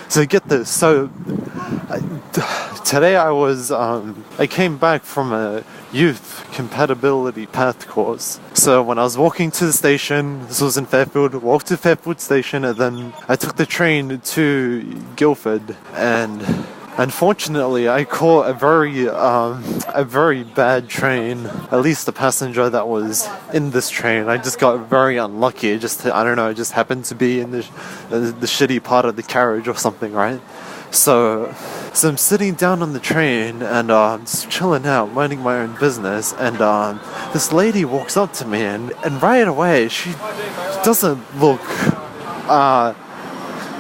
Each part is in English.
So get this. So today I came back from a youth compatibility path course. So when I was walking to the station, this was in Fairfield, walked to Fairfield station, and then I took the train to Guildford, and unfortunately I caught a very bad train. At least the passenger that was in this train, I just got very unlucky. I don't know, it just happened to be in the shitty part of the carriage or something, right? So I'm sitting down on the train and just chilling out, minding my own business, and this lady walks up to me, and right away she doesn't look, how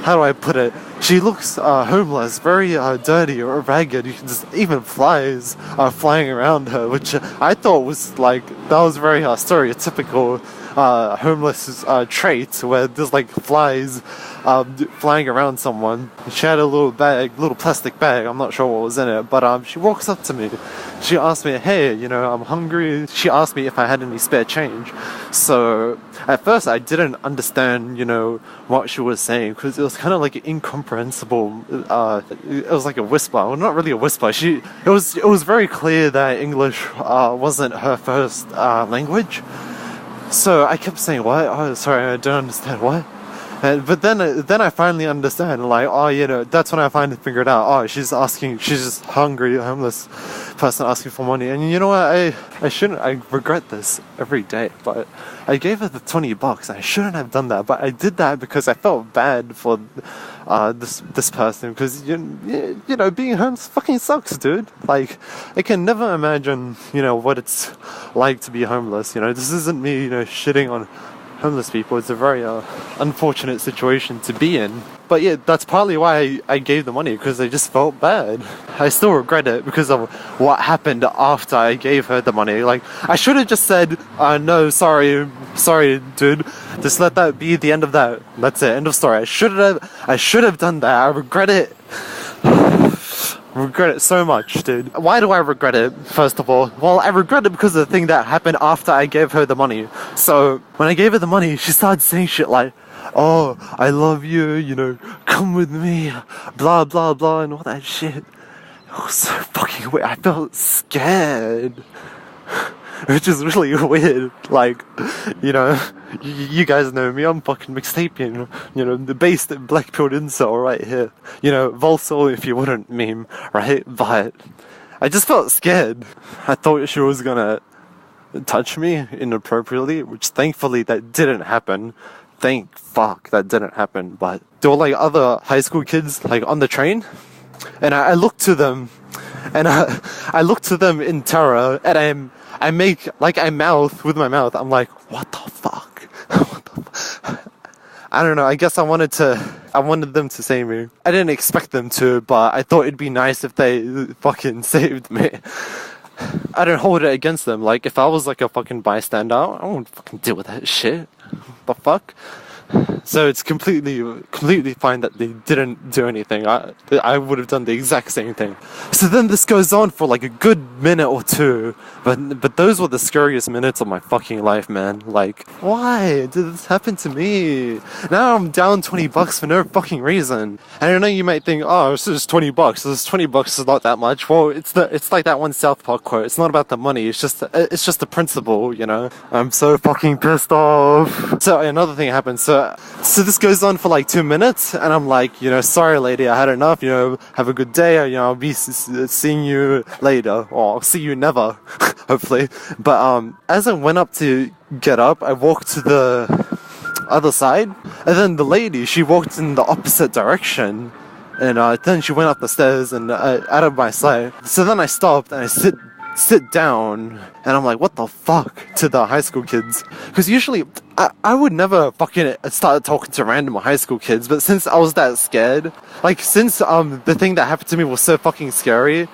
do I put it? She looks homeless, very dirty or ragged. You can just even flies flying around her, which I thought was like, that was very stereotypical homeless trait, where there's like flies flying around someone. She had a little plastic bag, I'm not sure what was in it, but she walks up to me. She asked me, hey, I'm hungry. She asked me if I had any spare change. So at first I didn't understand, what she was saying, because it was kind of like incomprehensible. It was like a whisper. Well, not really a whisper. It was very clear that English wasn't her first language. So I kept saying, what? Oh, sorry, I don't understand. What? But then I finally understand, like, that's when I finally figured out, she's just hungry, homeless person asking for money. And you know what, I regret this every day, but I gave her the $20. I shouldn't have done that, but I did that because I felt bad for this person, because being homeless fucking sucks, dude. Like, I can never imagine what it's like to be homeless. This isn't me shitting on homeless people. It's a very unfortunate situation to be in, but yeah, that's partly why I gave the money, because I just felt bad. I still regret it because of what happened after I gave her the money. Like, I should have just said, no, sorry dude, just let that be the end of that. That's it, end of story. I should have done that. I regret it. Regret it so much, dude. Why do I regret it, first of all? Well, I regret it because of the thing that happened after I gave her the money. So when I gave her the money, she started saying shit like, oh, I love you, come with me, blah blah blah, and all that shit. It was so fucking weird. I felt scared, which is really weird. Like, you guys know me, I'm fucking mixtapian, the based black-pilled incel right here. Volsol if you wouldn't meme, right? But I just felt scared. I thought she was gonna touch me inappropriately, which thankfully that didn't happen. Thank fuck that didn't happen. But there were like other high school kids like on the train, and I looked to them, and I looked to them in terror, and I make, like, I mouth with my mouth. I'm like, what the fuck? I don't know. I guess I wanted them to save me. I didn't expect them to, but I thought it'd be nice if they fucking saved me. I don't hold it against them. Like, if I was like a fucking bystander, I wouldn't fucking deal with that shit. The fuck? So it's completely fine that they didn't do anything. I would have done the exact same thing. So then this goes on for like a good minute or two, but those were the scariest minutes of my fucking life, man. Like, why did this happen to me? Now I'm down $20 for no fucking reason. And I know you might think, oh, it's just $20. This $20 is not that much. Well, it's like that one South Park quote. It's not about the money. It's just the principle, I'm so fucking pissed off. So another thing happened. So this goes on for like 2 minutes, and I'm like, sorry lady, I had enough, have a good day, I'll be seeing you later, or I'll see you never, hopefully. But as I went up to get up, I walked to the other side, and then the lady, she walked in the opposite direction, and then she went up the stairs and out of my sight. So then I stopped and I sit down, and I'm like, what the fuck, to the high school kids, because usually I would never fucking start talking to random high school kids, but since I was that scared, like, since the thing that happened to me was so fucking scary,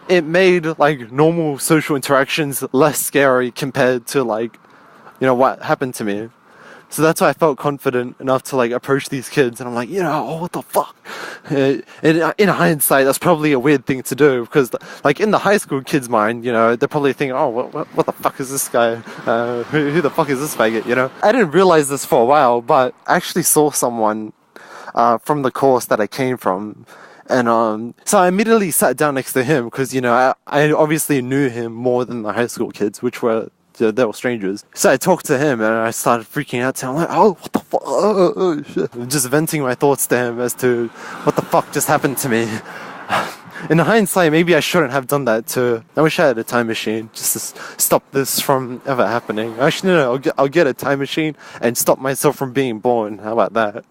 it made like normal social interactions less scary compared to like what happened to me. So that's why I felt confident enough to like approach these kids, and I'm like, what the fuck? In hindsight, that's probably a weird thing to do, because like in the high school kids' mind, they're probably thinking, oh, what the fuck is this guy? Who the fuck is this faggot? I didn't realize this for a while, but I actually saw someone from the course that I came from. And so I immediately sat down next to him because, I obviously knew him more than the high school kids, which were, they were strangers. So I talked to him and I started freaking out to him. I'm like, oh, what the fuck? Oh, shit. Just venting my thoughts to him as to what the fuck just happened to me. In hindsight, maybe I shouldn't have done that too. I wish I had a time machine just to stop this from ever happening. Actually, no, I'll get a time machine and stop myself from being born. How about that?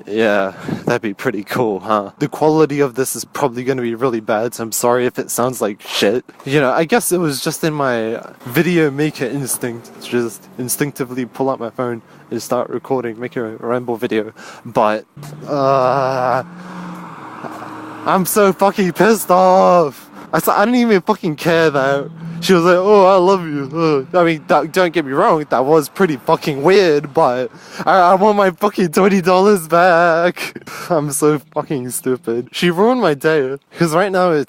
Yeah, that'd be pretty cool, huh? The quality of this is probably going to be really bad, so I'm sorry if it sounds like shit. I guess it was just in my video maker instinct to just instinctively pull out my phone and start recording, make a ramble video. But, I'm so fucking pissed off. I didn't even fucking care that she was like, oh, I love you. I mean, don't get me wrong, that was pretty fucking weird, but I want my fucking $20 back. I'm so fucking stupid. She ruined my day, because right now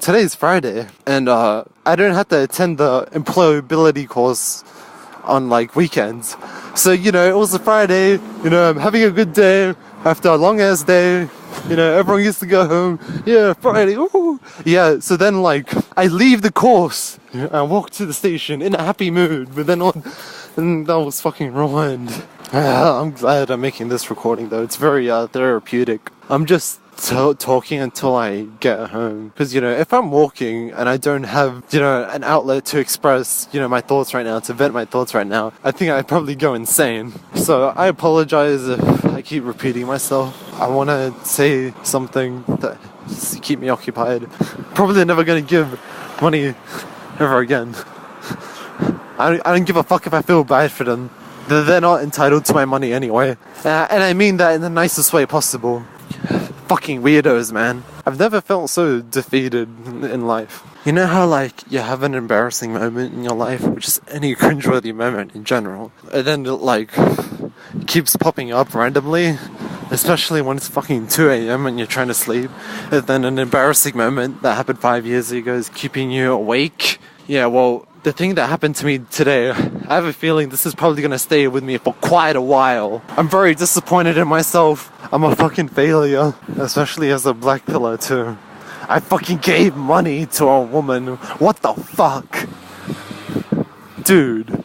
today's Friday, and I don't have to attend the employability course on like weekends. So, it was a Friday, I'm having a good day after a long ass day. Everyone gets to go home. Yeah, Friday. Ooh. Yeah, so then I leave the course. I walk to the station in a happy mood, but then and that was fucking ruined. I'm glad I'm making this recording though. It's very therapeutic. I'm just talking until I get home. Because, if I'm walking and I don't have, an outlet to express, my thoughts right now, to vent my thoughts right now, I think I'd probably go insane. So I apologize if I keep repeating myself. I want to say something that just keep me occupied. Probably never going to give money ever again. I don't give a fuck if I feel bad for them. They're not entitled to my money anyway. And I mean that in the nicest way possible. Fucking weirdos, man. I've never felt so defeated in life. You know how, you have an embarrassing moment in your life, or just any cringeworthy moment in general, and then it keeps popping up randomly, especially when it's fucking 2 a.m. and you're trying to sleep, and then an embarrassing moment that happened 5 years ago is keeping you awake? Yeah, well, the thing that happened to me today, I have a feeling this is probably going to stay with me for quite a while. I'm very disappointed in myself. I'm a fucking failure, especially as a black pillar too. I fucking gave money to a woman. What the fuck? Dude.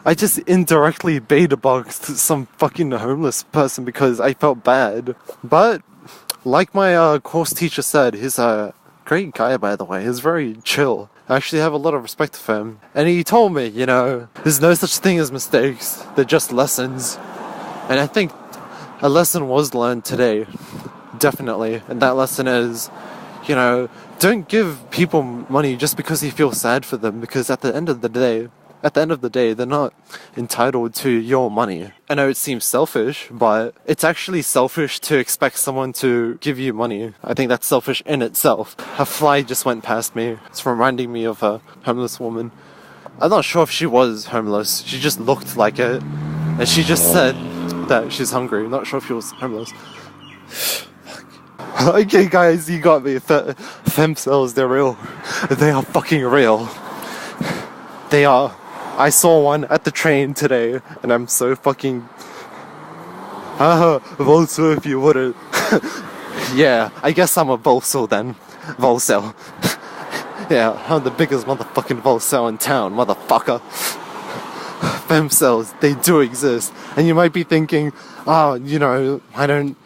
I just indirectly beta-boxed some fucking homeless person because I felt bad. But, like my course teacher said, he's a great guy, by the way. He's very chill. I actually have a lot of respect for him. And he told me, there's no such thing as mistakes. They're just lessons. And I think a lesson was learned today. Definitely. And that lesson is, don't give people money just because you feel sad for them. Because at the end of the day, they're not entitled to your money. I know it seems selfish, but it's actually selfish to expect someone to give you money. I think that's selfish in itself. A fly just went past me. It's reminding me of a homeless woman. I'm not sure if she was homeless. She just looked like it. And she just said that she's hungry. I'm not sure if she was homeless. Okay, guys, you got me. Femcells, they're real. They are fucking real. They are. I saw one at the train today, and I'm so fucking... Volso if you wouldn't. Yeah, I guess I'm a Volso then. Volcel. Yeah, I'm the biggest motherfucking Volcel in town, motherfucker. Femcells, they do exist. And you might be thinking, I don't...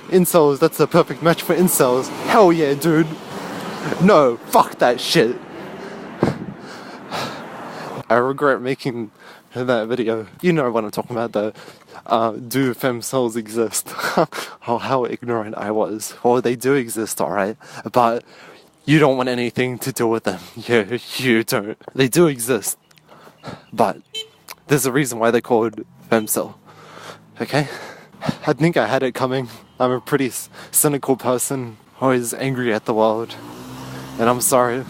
Incels, that's the perfect match for incels. Hell yeah, dude. No, fuck that shit. I regret making that video. You know what I'm talking about, do femcells exist? Oh, how ignorant I was. Well, they do exist, alright, but you don't want anything to do with them. Yeah, you don't. They do exist, but there's a reason why they're called femcell. Okay? I think I had it coming. I'm a pretty cynical person, always angry at the world, and I'm sorry.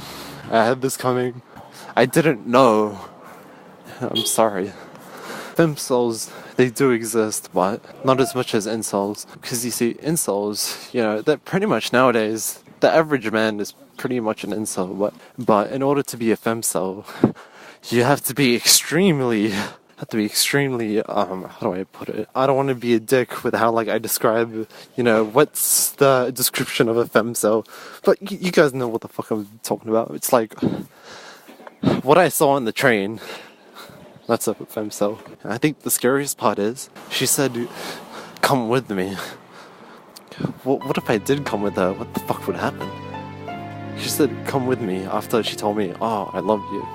I had this coming. I didn't know. I'm sorry. Femcells, they do exist, but not as much as incels. Because you see, incels, that pretty much nowadays, the average man is pretty much an incel, but in order to be a femcell, you have to be extremely have to be extremely, how do I put it? I don't want to be a dick with how, like, I describe, what's the description of a femcel. But you guys know what the fuck I'm talking about. It's like, what I saw on the train, that's a femcel. And I think the scariest part is, she said, come with me. What if I did come with her? What the fuck would happen? She said, come with me, after she told me, oh, I love you.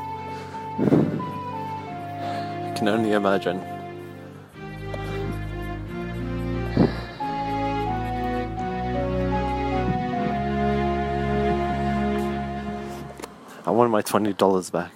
I can only imagine. I want my $20 back.